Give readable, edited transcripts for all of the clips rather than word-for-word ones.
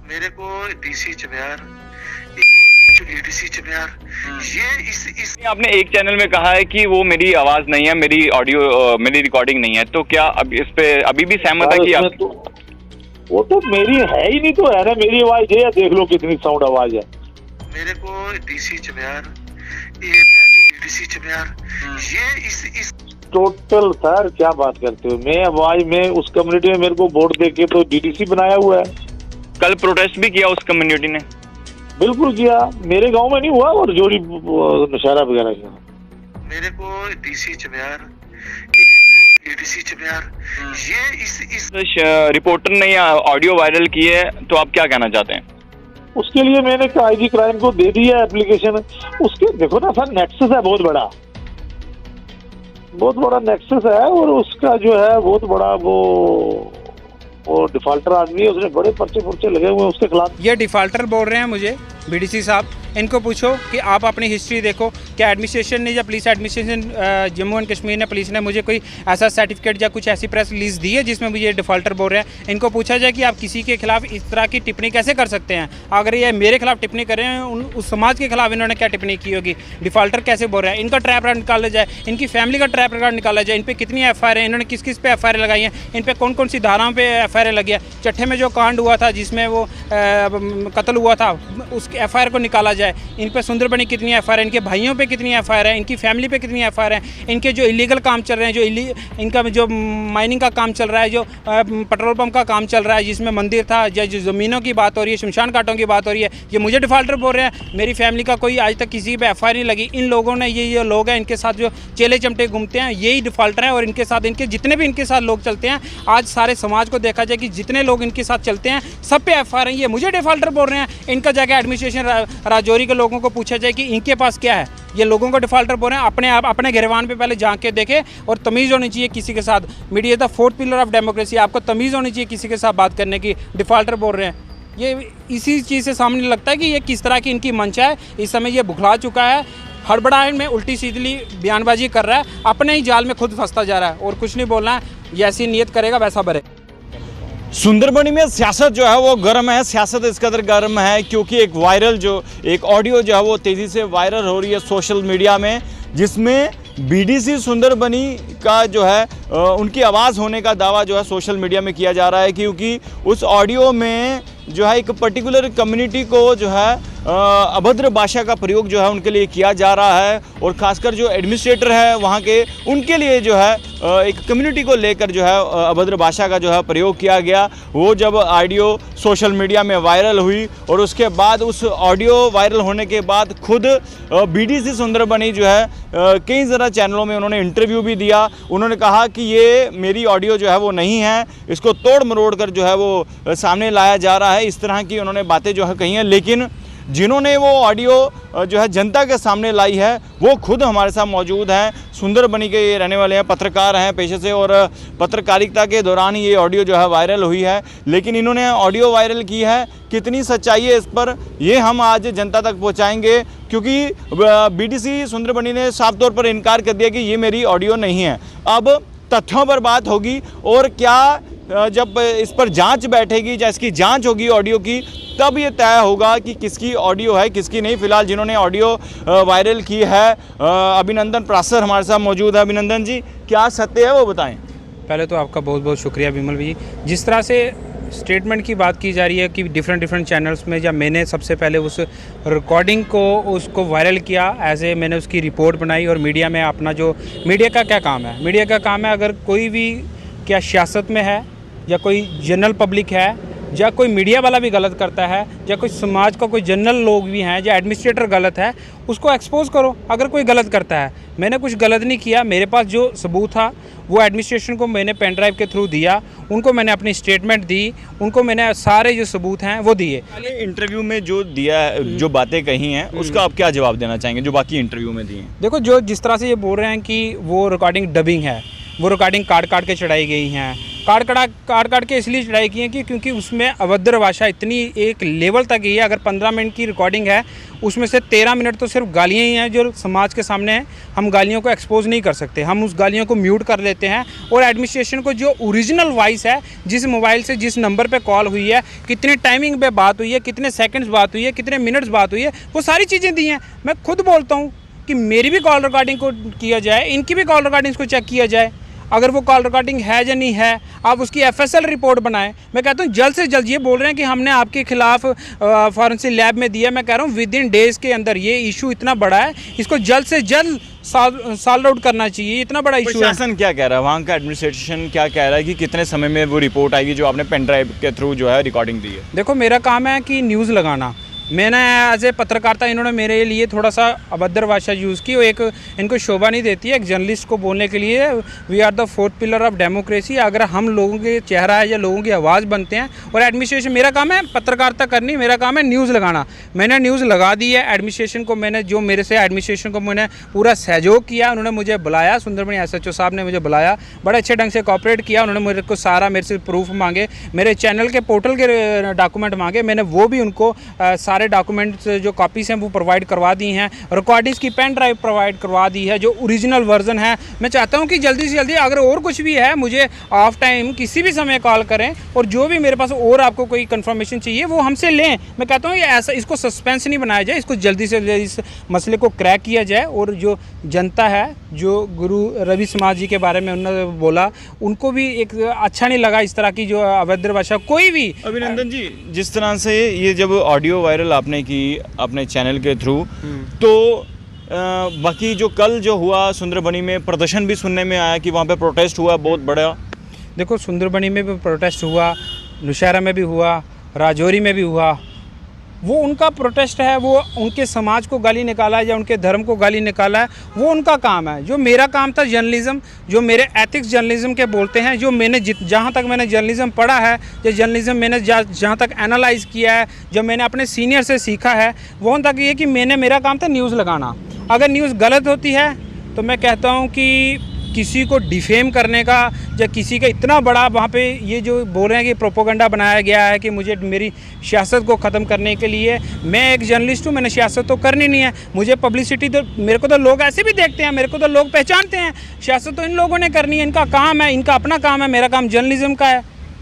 मेरे को DC चम्यार, ADC चम्यार, ये इस आपने एक चैनल में कहा है कि वो मेरी आवाज नहीं है, मेरी ऑडियो मेरी रिकॉर्डिंग नहीं है, तो क्या अब इस पे अभी भी सहमत है कि आप? वो तो मेरी है ही नहीं, तो है ना मेरी आवाज है, देख लो कितनी साउंड आवाज है। मेरे को डीसी चम्यार, एडीसी चम्यार, ये इस टोटल सर क्या बात करते हो, मैं आवाज में उस कम्युनिटी में मेरे को वोट दे के तो डीडीसी बनाया हुआ है। कल प्रोटेस्ट भी किया उस कम्युनिटी ने? बिल्कुल किया, मेरे गांव में नहीं हुआ और जोड़ी नशहरा वगैरह किया। मेरे को डीसी चम्यार, एडीसी चम्यार, ये इस रिपोर्टर ने ऑडियो वायरल की है, तो आप क्या कहना चाहते हैं? उसके लिए मैंने आईजी क्राइम को दे दिया एप्लीकेशन। उसके देखो ना सर, नेक्सस है बहुत बड़ा नेक्सस है, और उसका जो है बहुत बड़ा वो डिफॉल्टर आदमी है, उसने बड़े पर्चे लगे हुए हैं उसके खिलाफ। ये डिफॉल्टर बोल रहे हैं मुझे बीडीसी साहब, इनको पूछो कि आप अपनी हिस्ट्री देखो, क्या एडमिनिस्ट्रेशन ने या police administration Jammu and Kashmir ने, पुलिस ने मुझे कोई ऐसा सर्टिफिकेट या कुछ ऐसी प्रेस रिलीज दी है जिसमें मुझे डिफॉल्टर बोल रहे हैं? इनको पूछा जाए कि आप किसी के खिलाफ इस तरह की टिप्पणी कैसे कर सकते हैं? अगर ये मेरे खिलाफ टिप्पणी कर रहे हैं, उस समाज के खिलाफ इन्होंने क्या टिप्पणी की होगी? डिफॉल्टर कैसे बोल रहे हैं? इनका ट्रैप रिकॉर्ड निकाला जाए, इनकी फैमिली का ट्रैप रिकॉर्ड निकाला जाए, इन पर कितनी FIR है, इन्होंने किस किस पे FIR लगाई हैं, इन पर कौन कौन सी धाराओं पर FIR लगी है। चट्ठे में जो कांड हुआ था जिसमें वो कत्ल हुआ था, उस FIR को निकाला जाए। इन पर सुंदरबनी कितनी FIR है, इनके भाइयों पे कितनी FIR है, इनकी फैमिली पे कितनी FIR है, इनके जो इलीगल काम चल रहे हैं, इनका जो माइनिंग का काम चल रहा है, जो पेट्रोल पंप का काम चल रहा है जिसमें मंदिर था, जो ज़मीनों की बात हो रही है, शमशान घाटों की बात हो रही है, ये मुझे डिफॉल्टर बोल रहे हैं। मेरी फैमिली का कोई आज तक किसी पे FIR नहीं लगी। इन लोगों ने ये लोग हैं, इनके साथ जो चेले चमटे घूमते हैं, यही डिफॉल्टर हैं, और इनके साथ इनके जितने भी इनके साथ लोग चलते हैं, आज सारे समाज को देखा जाए कि जितने लोग इनके साथ चलते हैं सब पे FIR है। ये मुझे डिफॉल्टर बोल रहे हैं। इनका जाकर एडमिनिस्ट्रेशन राजौरी के लोगों को पूछा जाए कि इनके पास क्या है। ये लोगों को डिफॉल्टर बोल रहे हैं। अपने आप अपने गिरवान पे पहले झांक के देखे, और तमीज़ होनी चाहिए किसी के साथ। Media the fourth pillar of democracy, आपको तमीज़ होनी चाहिए किसी के साथ बात करने की। डिफॉल्टर बोल रहे हैं, ये इसी चीज़ से सामने लगता है कि ये किस तरह की इनकी मंशा है। इस समय ये बुखला चुका है, हड़बड़ाहट में उल्टी सीधी बयानबाजी कर रहा है, अपने ही जाल में खुद फंसता जा रहा है, और कुछ नहीं बोलना है। जैसी नीयत करेगा वैसा भरे। सुंदरबनी में सियासत जो है वो गर्म है। सियासत इस कदर गर्म है क्योंकि एक ऑडियो जो है वो तेज़ी से वायरल हो रही है सोशल मीडिया में, जिसमें बीडीसी सुंदरबनी का जो है उनकी आवाज़ होने का दावा जो है सोशल मीडिया में किया जा रहा है, क्योंकि उस ऑडियो में जो है एक पर्टिकुलर कम्युनिटी को जो है अभद्र भाषा का प्रयोग जो है उनके लिए किया जा रहा है, और ख़ासकर जो एडमिनिस्ट्रेटर है वहाँ के, उनके लिए जो है एक कम्युनिटी को लेकर जो है अभद्र भाषा का जो है प्रयोग किया गया। वो जब ऑडियो सोशल मीडिया में वायरल हुई, और उसके बाद उस ऑडियो वायरल होने के बाद खुद बीडीसी सुंदरबनी जो है कई ज़रा चैनलों में उन्होंने इंटरव्यू भी दिया। उन्होंने कहा कि ये मेरी ऑडियो जो है वो नहीं है, इसको तोड़ मरोड़ कर जो है वो सामने लाया जा रहा है। इस तरह की उन्होंने बातें जो है कही हैं, लेकिन जिन्होंने वो ऑडियो जो है जनता के सामने लाई है वो खुद हमारे साथ मौजूद हैं। सुंदरबनी के ये रहने वाले हैं, पत्रकार हैं पेशे से, और पत्रकारिता के दौरान ये ऑडियो जो है वायरल हुई है। लेकिन इन्होंने ऑडियो वायरल की है, कितनी सच्चाई है इस पर ये हम आज जनता तक पहुंचाएंगे, क्योंकि बीडीसी सुंदरबनी ने साफ तौर पर इनकार कर दिया कि ये मेरी ऑडियो नहीं है। अब तथ्यों पर बात होगी, और क्या जब इस पर जांच बैठेगी या इसकी जांच होगी ऑडियो की, तब ये तय होगा कि किसकी ऑडियो है किसकी नहीं। फिलहाल जिन्होंने ऑडियो वायरल की है, अभिनंदन प्रासर हमारे साथ मौजूद है। अभिनंदन जी, क्या सत्य है वो बताएं। पहले तो आपका बहुत बहुत शुक्रिया विमल जी। जिस तरह से स्टेटमेंट की बात की जा रही है कि डिफरेंट चैनल्स में, जब मैंने सबसे पहले उस रिकॉर्डिंग को उसको वायरल किया, ऐसे मैंने उसकी रिपोर्ट बनाई, और मीडिया में अपना जो मीडिया का क्या काम है, मीडिया का काम है अगर कोई भी क्या सियासत में है या कोई जनरल पब्लिक है या कोई मीडिया वाला भी गलत करता है या कोई समाज का कोई जनरल लोग भी हैं या एडमिनिस्ट्रेटर गलत है, उसको एक्सपोज करो अगर कोई गलत करता है। मैंने कुछ गलत नहीं किया, मेरे पास जो सबूत था वो एडमिनिस्ट्रेशन को मैंने पेन ड्राइव के थ्रू दिया, उनको मैंने अपनी स्टेटमेंट दी, उनको मैंने सारे जो सबूत हैं वो दिए। इंटरव्यू में जो दिया, जो बातें कही हैं, उसका आप क्या जवाब देना चाहेंगे जो बाकी इंटरव्यू में दी हैं? देखो, जो जिस तरह से ये बोल रहे हैं कि वो रिकॉर्डिंग डबिंग है, वो रिकॉर्डिंग काट के चढ़ाई गई हैं, काट के इसलिए चढ़ाई की है कि क्योंकि उसमें अभद्र भाषा इतनी एक लेवल तक ही है। अगर 15 मिनट की रिकॉर्डिंग है उसमें से 13 मिनट तो सिर्फ गालियाँ ही हैं जो समाज के सामने हैं। हम गालियों को एक्सपोज नहीं कर सकते, हम उस गालियों को म्यूट कर देते हैं। और एडमिनिस्ट्रेशन को जो ओरिजिनल वॉइस है, जिस मोबाइल से जिस नंबर पे कॉल हुई है, कितने टाइमिंग पे बात हुई है, कितने सेकंड्स बात हुई है, कितने मिनट्स बात हुई है, वो सारी चीज़ें दी हैं। मैं खुद बोलता हूँ कि मेरी भी कॉल रिकॉर्डिंग को किया जाए, इनकी भी कॉल रिकॉर्डिंग्स को चेक किया जाए। अगर वो कॉल रिकॉर्डिंग है या नहीं है, आप उसकी FSL रिपोर्ट बनाएं। मैं कहता हूँ जल्द से जल्द, ये बोल रहे हैं कि हमने आपके खिलाफ फॉरेंसिक लैब में दिया, मैं कह रहा हूँ विद इन डेज़ के अंदर ये इशू इतना बड़ा है, इसको जल्द से जल्द सॉल्व आउट करना चाहिए। इतना बड़ा इशू है। प्रशासन क्या कह रहा है, वहाँ का एडमिनिस्ट्रेशन क्या कह रहा है कि कितने समय में वो रिपोर्ट आएगी जो आपने पेन ड्राइव के थ्रू जो है रिकॉर्डिंग दी है? देखो, मेरा काम है कि न्यूज़ लगाना। मैंने एज ए पत्रकारिता, इन्होंने मेरे लिए थोड़ा सा अभद्र भाषा यूज़ की, वो एक इनको शोभा नहीं देती है एक जर्नलिस्ट को बोलने के लिए। We are the fourth pillar of democracy. अगर हम लोगों के चेहरा है या लोगों की आवाज़ बनते हैं, और एडमिनिस्ट्रेशन, मेरा काम है पत्रकारिता करनी, मेरा काम है न्यूज़ लगाना। मैंने न्यूज़ लगा दी है। एडमिनिस्ट्रेशन को मैंने जो मेरे से एडमिनिस्ट्रेशन को मैंने पूरा सहयोग किया। उन्होंने मुझे बुलाया, सुंदरबनी SHO साहब ने मुझे बुलाया, बड़े अच्छे ढंग से कॉपरेट किया। उन्होंने मेरे को सारा मेरे से प्रूफ मांगे, मेरे चैनल के पोर्टल के डॉक्यूमेंट मांगे। मैंने वो भी उनको सारे डॉक्यूमेंट्स जो कॉपीज़ हैं वो प्रोवाइड करवा दी हैं। रिकॉर्डिंग्स की पेन ड्राइव प्रोवाइड करवा दी है जो ओरिजिनल वर्जन है। मैं चाहता हूं कि जल्दी से जल्दी, अगर और कुछ भी है, मुझे ऑफ टाइम किसी भी समय कॉल करें, और जो भी मेरे पास और आपको कोई कंफर्मेशन चाहिए वो हमसे लें। मैं कहता हूं ये ऐसा, इसको सस्पेंस नहीं बनाया जाए, इसको जल्दी से जल्दी इस मसले को क्रैक किया जाए। और जो जनता है, जो गुरु रवि समाज जी के बारे में उन्होंने बोला, उनको भी एक अच्छा नहीं लगा इस तरह की जो अभद्र भाषा। कोई भी अभिनंदन जी, जिस तरह से ये जब ऑडियो वायरल आपने की अपने चैनल के थ्रू, तो बाकी जो कल जो हुआ सुंदरबनी में प्रदर्शन भी सुनने में आया कि वहाँ पे प्रोटेस्ट हुआ बहुत बड़ा। देखो, सुंदरबनी में भी प्रोटेस्ट हुआ, नौशहरा में भी हुआ, राजौरी में भी हुआ। वो उनका प्रोटेस्ट है, वो उनके समाज को गाली निकाला है या उनके धर्म को गाली निकाला है, वो उनका काम है। जो मेरा काम था जर्नलिज्म, जो मेरे एथिक्स जर्नलिज्म के बोलते हैं, जो मैंने जहाँ तक मैंने जर्नलिज्म पढ़ा है, जो जर्नलिज्म मैंने जहाँ तक एनालाइज़ किया है, जो मैंने अपने सीनियर से सीखा है, वो तक ये कि मेरा काम था न्यूज़ लगाना। अगर न्यूज़ गलत होती है तो मैं कहता हूँ कि किसी को डिफेम करने का, या किसी का इतना बड़ा वहाँ पे ये जो बोल रहे हैं कि प्रोपोगंडा बनाया गया है कि मुझे मेरी सियासत को ख़त्म करने के लिए, मैं एक जर्नलिस्ट हूँ, मैंने सियासत तो करनी नहीं है। मुझे पब्लिसिटी तो, मेरे को तो लोग ऐसे भी देखते हैं, मेरे को तो लोग पहचानते हैं। सियासत तो इन लोगों ने करनी है, इनका काम है, इनका अपना काम है। मेरा काम जर्नलिज्म का है।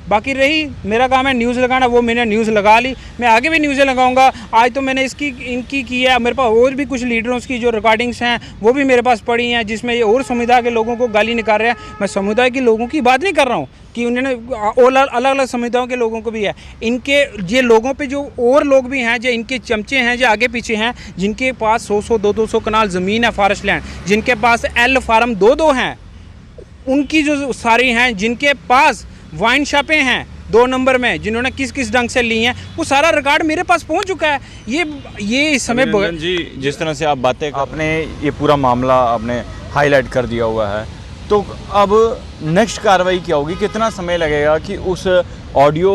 बाकी रही मेरा काम है न्यूज़ लगाना, वो मैंने न्यूज़ लगा ली, मैं आगे भी न्यूज़ें लगाऊंगा। आज तो मैंने इनकी की है। मेरे पास और भी कुछ लीडरों की जो रिकॉर्डिंग्स हैं वो भी मेरे पास पड़ी हैं, जिसमें ये और समुदाय के लोगों को गाली निकाल रहे हैं। मैं समुदाय के लोगों की बात नहीं कर रहा हूँ कि उन्होंने अलग अलग समुदायों के लोगों को भी है। इनके ये लोगों पे जो और लोग भी हैं, जो इनके चमचे हैं, जो आगे पीछे हैं, जिनके पास 100-100, 200 कनाल ज़मीन है, फॉरेस्ट लैंड, जिनके पास L फार्म 2-2 हैं, उनकी जो सारी हैं, जिनके पास वाइन शॉपें हैं 2 नंबर में, जिन्होंने किस किस ढंग से ली हैं, वो सारा रिकॉर्ड मेरे पास पहुंच चुका है। ये इस समय जी, जिस तरह से आप बातें आपने ये पूरा मामला आपने हाईलाइट कर दिया हुआ है, तो अब नेक्स्ट कार्रवाई क्या होगी? कितना समय लगेगा कि उस ऑडियो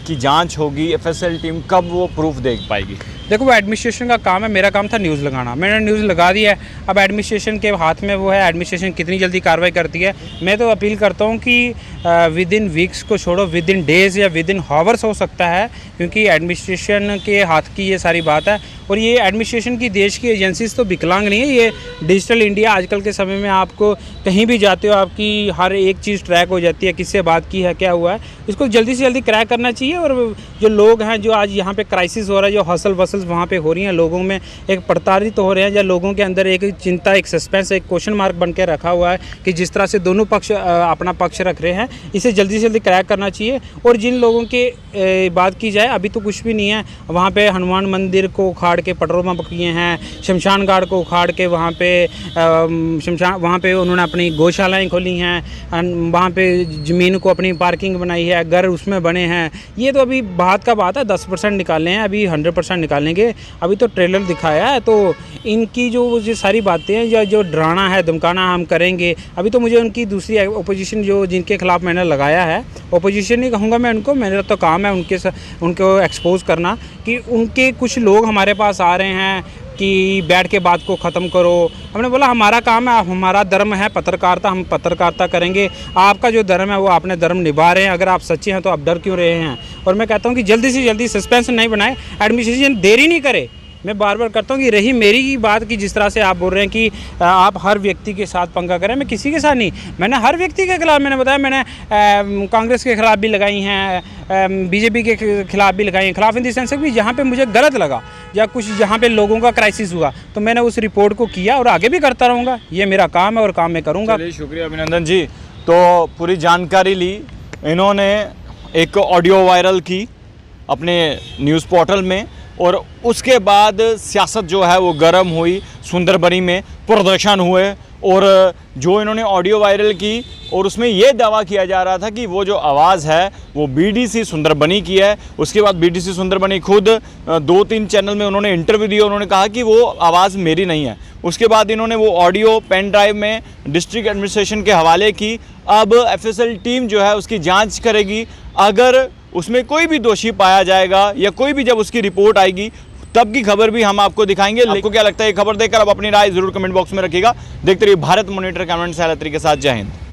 की जांच होगी? FSL टीम कब वो प्रूफ देख पाएगी? देखो, वो एडमिनिस्ट्रेशन का काम है, मेरा काम था न्यूज़ लगाना। मैंने न्यूज़ लगा दी है, अब एडमिनिस्ट्रेशन के हाथ में वो है, एडमिनिस्ट्रेशन कितनी जल्दी कार्रवाई करती है। मैं तो अपील करता हूँ कि विद इन वीक्स को छोड़ो, विद इन डेज़ या विद इन हावर्स हो सकता है, क्योंकि एडमिनिस्ट्रेशन के हाथ की ये सारी बात है। और ये एडमिनिस्ट्रेशन की देश की एजेंसीज तो विकलांग नहीं है। ये डिजिटल इंडिया, आजकल के समय में आपको कहीं भी जाते हो, आपकी हर एक चीज़ ट्रैक हो जाती है, किससे बात की है, क्या हुआ है। इसको जल्दी से जल्दी क्रैक करना चाहिए। और जो लोग हैं, जो आज यहाँ पे क्राइसिस हो रहा है, जो हसल वसल वहाँ पे हो रही हैं, लोगों में एक प्रताड़ित हो रहे हैं, या लोगों के अंदर एक चिंता, एक सस्पेंस, एक क्वेश्चन मार्क बन के रखा हुआ है कि जिस तरह से दोनों पक्ष अपना पक्ष रख रहे हैं, इसे जल्दी से जल्दी क्रैक करना चाहिए। और जिन लोगों की बात की जाए, अभी तो कुछ भी नहीं है। वहाँ पे हनुमान मंदिर को उखाड़ के पेट्रोल पंप किए हैं, शमशान घाट को उखाड़ के वहाँ पे उन्होंने अपनी गौशालाएँ खोली हैं, वहाँ पे ज़मीन को अपनी पार्किंग बनाई है, घर उसमें बने हैं। ये तो अभी बात का बात है, 10% निकालने हैं, अभी 100% निकालेंगे। अभी तो ट्रेलर दिखाया है, तो इनकी जो सारी बातें हैं, या जो डराना है, धमकाना हम करेंगे। अभी तो मुझे उनकी दूसरी ओपोजिशन जो जिनके खिलाफ मैंने लगाया है, ओपोजिशन नहीं कहूँगा मैं उनको, मेरा तो काम है उनको एक्सपोज करना कि उनके कुछ लोग हमारे पास आ रहे हैं, कि बैठ के बात को ख़त्म करो। हमने बोला हमारा काम है, हमारा धर्म है पत्रकारिता, हम पत्रकारिता करेंगे। आपका जो धर्म है वो आपने धर्म निभा रहे हैं, अगर आप सच्चे हैं तो आप डर क्यों रहे हैं। और मैं कहता हूँ कि जल्दी से जल्दी सस्पेंस नहीं बनाए, एडमिनिस्ट्रेशन देरी नहीं करे। मैं बार बार करता हूँ कि रही मेरी की बात की जिस तरह से आप बोल रहे हैं कि आप हर व्यक्ति के साथ पंगा करें, मैं किसी के साथ नहीं, मैंने हर व्यक्ति के खिलाफ, मैंने बताया मैंने कांग्रेस के खिलाफ भी लगाई हैं, बीजेपी के खिलाफ भी लगाई हैं, खिलाफ इन द सेंस भी जहाँ पे मुझे गलत लगा या कुछ जहाँ पे लोगों का क्राइसिस हुआ तो मैंने उस रिपोर्ट को किया और आगे भी करता रहूँगा। ये मेरा काम है और काम मैं करूँगा। चलिए शुक्रिया अभिनंदन जी। तो पूरी जानकारी ली, इन्होंने एक ऑडियो वायरल की अपने न्यूज़ पोर्टल में और उसके बाद सियासत जो है वो गर्म हुई, सुंदरबनी में प्रदर्शन हुए और जो इन्होंने ऑडियो वायरल की और उसमें ये दावा किया जा रहा था कि वो जो आवाज़ है वो बीडीसी सुंदरबनी की है। उसके बाद बीडीसी सुंदरबनी खुद 2-3 चैनल में उन्होंने इंटरव्यू दिया, उन्होंने कहा कि वो आवाज़ मेरी नहीं है। उसके बाद इन्होंने वो ऑडियो पेन ड्राइव में डिस्ट्रिक्ट एडमिनिस्ट्रेशन के हवाले की। अब एफएसएल टीम जो है उसकी जांच करेगी, अगर उसमें कोई भी दोषी पाया जाएगा या कोई भी जब उसकी रिपोर्ट आएगी तब की खबर भी हम आपको दिखाएंगे। आपको क्या लगता है ये खबर देखकर आप अपनी राय जरूर कमेंट बॉक्स में रखिएगा। देखते रहिए भारत मॉनिटर कैमरा के साथ। जय हिंद।